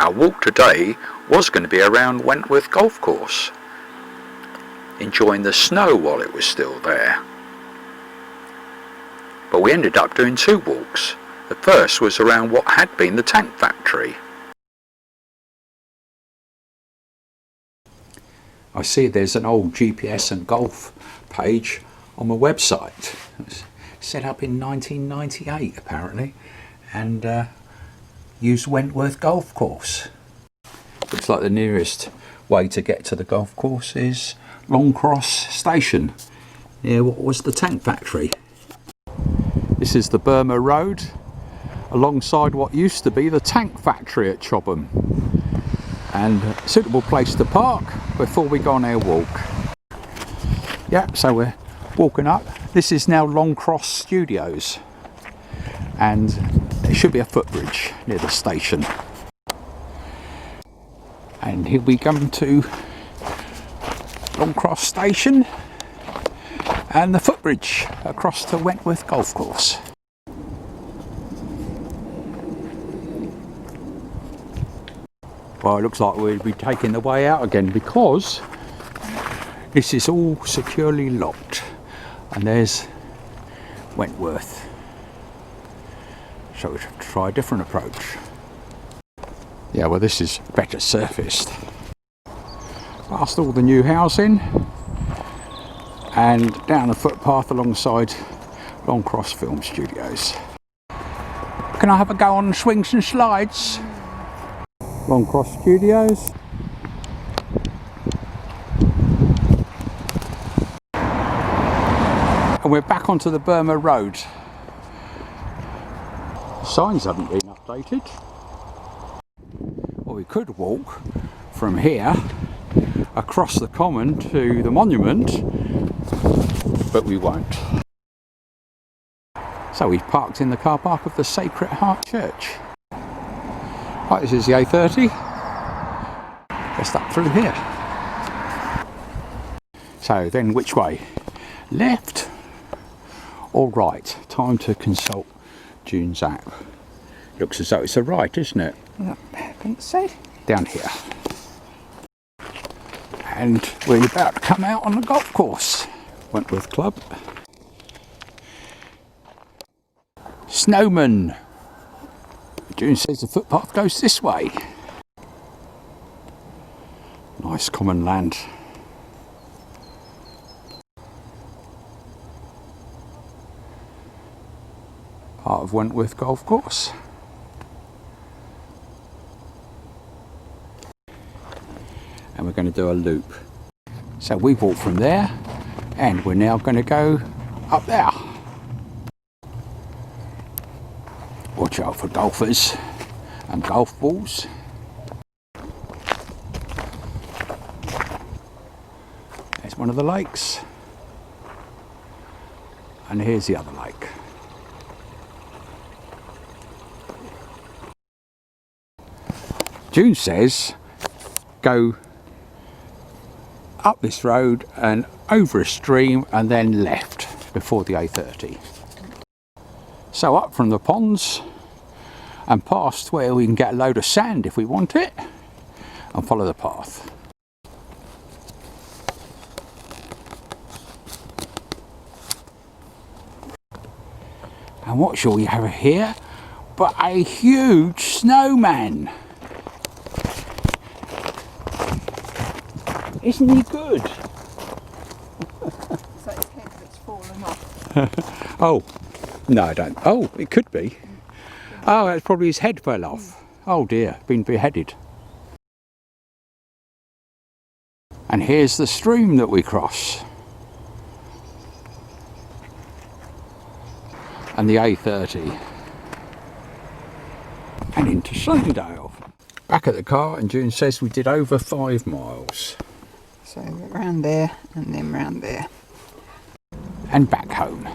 Our walk today was going to be around Wentworth golf course, enjoying the snow while it was still there. But we ended up doing two walks. The first was around what had been the tank factory. I see there's an old GPS and golf page on my website. It was set up in 1998 apparently, and used Wentworth golf course. Looks like the nearest way to get to the golf course is Longcross station, near what was the tank factory. This is the Burma Road alongside what used to be the tank factory at Chobham, and a suitable place to park before we go on our walk. Yeah, so we're walking up. This is now Longcross Studios, and there should be a footbridge near the station. And here we come to Longcross station and the footbridge across to Wentworth golf course. Well, it looks like we'll be taking the way out again because this is all securely locked, and there's Wentworth. So we'll have to try a different approach. Yeah, well, this is better surfaced. Past all the new housing and down the footpath alongside Longcross Film Studios. Can I have a go on swings and slides? Longcross Studios. And we're back onto the Burma Road. Signs haven't been updated. Well, we could walk from here across the common to the monument, but we won't. So we've parked in the car park of the Sacred Heart Church. Right, this is the A30. Just up through here. So then which way? Left or right? Time to consult June's app. Looks as though it's a right, isn't it? Yep, I think so. Down here. And we're about to come out on the golf course. Wentworth Club. Snowman. June says the footpath goes this way. Nice common land. Part of Wentworth golf course. And we're going to do a loop. So we walked from there and we're now going to go up there. Watch out for golfers and golf balls. There's one of the lakes. And here's the other lake. June says go up this road and over a stream and then left before the A30. So up from the ponds and past where we can get a load of sand if we want it, and follow the path. And what shall we have here but a huge snowman? Isn't he good? So his head that's fallen off. Oh, no, I don't. Oh, it could be. Oh, that's probably his head fell off. Oh dear, been beheaded. And here's the stream that we cross. And the A30. And into Sunnydale. Back at the car, and June says we did over 5 miles. So round there and then round there. And back home.